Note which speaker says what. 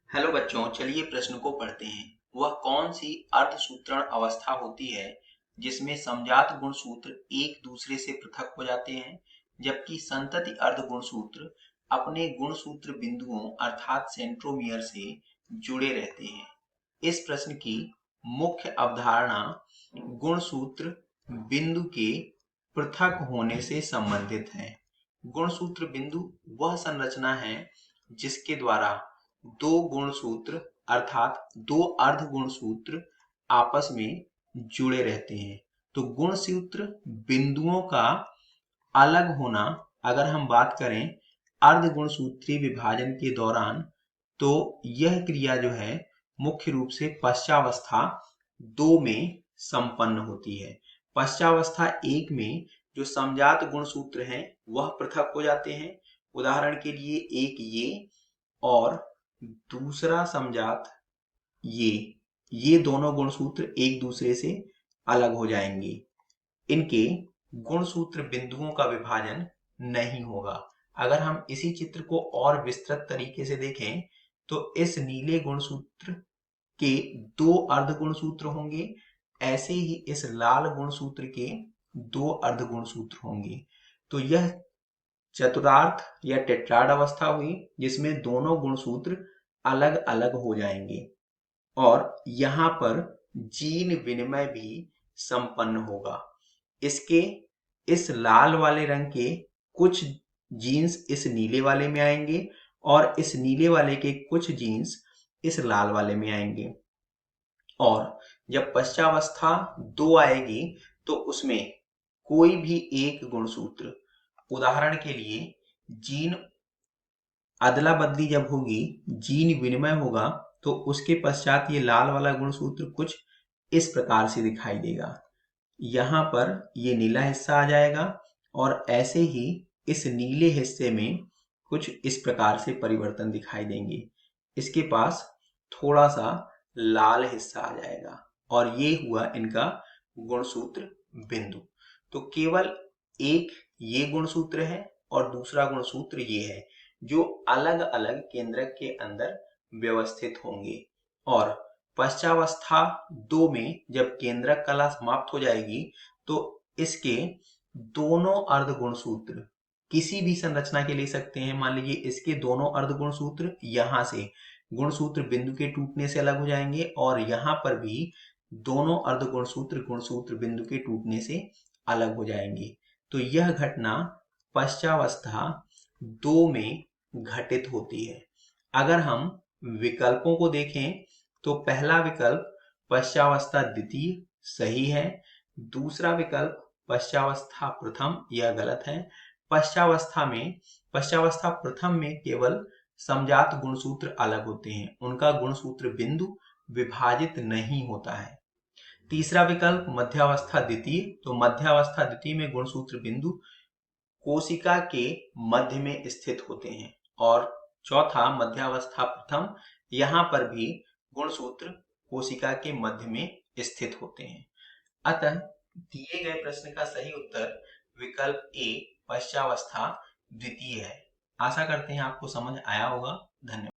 Speaker 1: Hello बच्चों, चलिए प्रश्न को पढ़ते हैं। वह कौन सी अर्धसूत्रण अवस्था होती है जिसमें समजात गुणसूत्र एक दूसरे से पृथक हो जाते हैं, जबकि संतति अर्ध गुणसूत्र अपने गुणसूत्र बिंदुओं अर्थात सेंट्रोमियर से जुड़े रहते हैं। इस प्रश्न की मुख्य अवधारणा गुणसूत्र बिंदु के पृथक होने से संबंधित है। गुणसूत्र बिंदु वह संरचना है जिसके द्वारा दो गुणसूत्र अर्थात दो अर्ध गुणसूत्र आपस में जुड़े रहते हैं। तो गुणसूत्र बिंदुओं का अलग होना, अगर हम बात करें अर्ध गुणसूत्रीय विभाजन के दौरान, तो यह क्रिया जो है मुख्य रूप से पश्चावस्था 2 में संपन्न होती है। पश्चावस्था 1 में जो समजात गुणसूत्र हैं वह पृथक हो जाते हैं। उदाहरण के लिए एक ये और दूसरा समजात ये दोनों गुणसूत्र एक दूसरे से अलग हो जाएंगे। इनके गुणसूत्र बिंदुओं का विभाजन नहीं होगा। अगर हम इसी चित्र को और विस्तृत तरीके से देखें तो इस नीले गुणसूत्र के 2 अर्ध गुणसूत्र होंगे, ऐसे ही इस लाल गुणसूत्र के 2 अर्ध गुणसूत्र होंगे। तो यह चतुर्थार्थ या टेट्राड अवस्था हुई जिसमें दोनों गुणसूत्र अलग अलग हो जाएंगे और यहाँ पर जीन विनिमय भी संपन्न होगा। इसके इस लाल वाले रंग के कुछ जीन्स इस नीले वाले में आएंगे और इस नीले वाले के कुछ जीन्स इस लाल वाले में आएंगे। और जब पश्चावस्था 2 आएगी तो उसमें कोई भी एक गुणसूत्र, उदाहरण के लिए जीन अदला बदली जब होगी, जीन विनिमय होगा, तो उसके पश्चात ये लाल वाला गुणसूत्र कुछ इस प्रकार से दिखाई देगा। यहाँ पर ये नीला हिस्सा आ जाएगा और ऐसे ही इस नीले हिस्से में कुछ इस प्रकार से परिवर्तन दिखाई देंगे। इसके पास थोड़ा सा लाल हिस्सा आ जाएगा और ये हुआ इनका गुणसूत्र बिंदु। तो केवल एक ये गुणसूत्र है और दूसरा गुणसूत्र ये है जो अलग अलग केंद्रक के अंदर व्यवस्थित होंगे। और पश्चावस्था 2 में जब केंद्रक कला समाप्त हो जाएगी तो इसके दोनों अर्ध गुणसूत्र किसी भी संरचना के ले सकते हैं। मान लीजिए इसके दोनों अर्ध गुणसूत्र यहाँ से गुणसूत्र बिंदु के टूटने से अलग हो जाएंगे और यहाँ पर भी दोनों अर्ध गुणसूत्र गुणसूत्र बिंदु के टूटने से अलग हो जाएंगे। तो यह घटना पश्चावस्था 2 में घटित होती है। अगर हम विकल्पों को देखें तो पहला विकल्प पश्चावस्था द्वितीय सही है, दूसरा विकल्प पश्चावस्था प्रथम यह गलत है। पश्चावस्था प्रथम में केवल समजात गुणसूत्र अलग होते हैं, उनका गुणसूत्र बिंदु विभाजित नहीं होता है। तीसरा विकल्प मध्यावस्था द्वितीय, तो मध्यावस्था द्वितीय में गुणसूत्र बिंदु कोशिका के मध्य में स्थित होते हैं। और चौथा मध्यावस्था प्रथम, यहाँ पर भी गुणसूत्र कोशिका के मध्य में स्थित होते हैं। अतः दिए गए प्रश्न का सही उत्तर विकल्प ए पश्चावस्था द्वितीय है। आशा करते हैं आपको समझ आया होगा। धन्यवाद।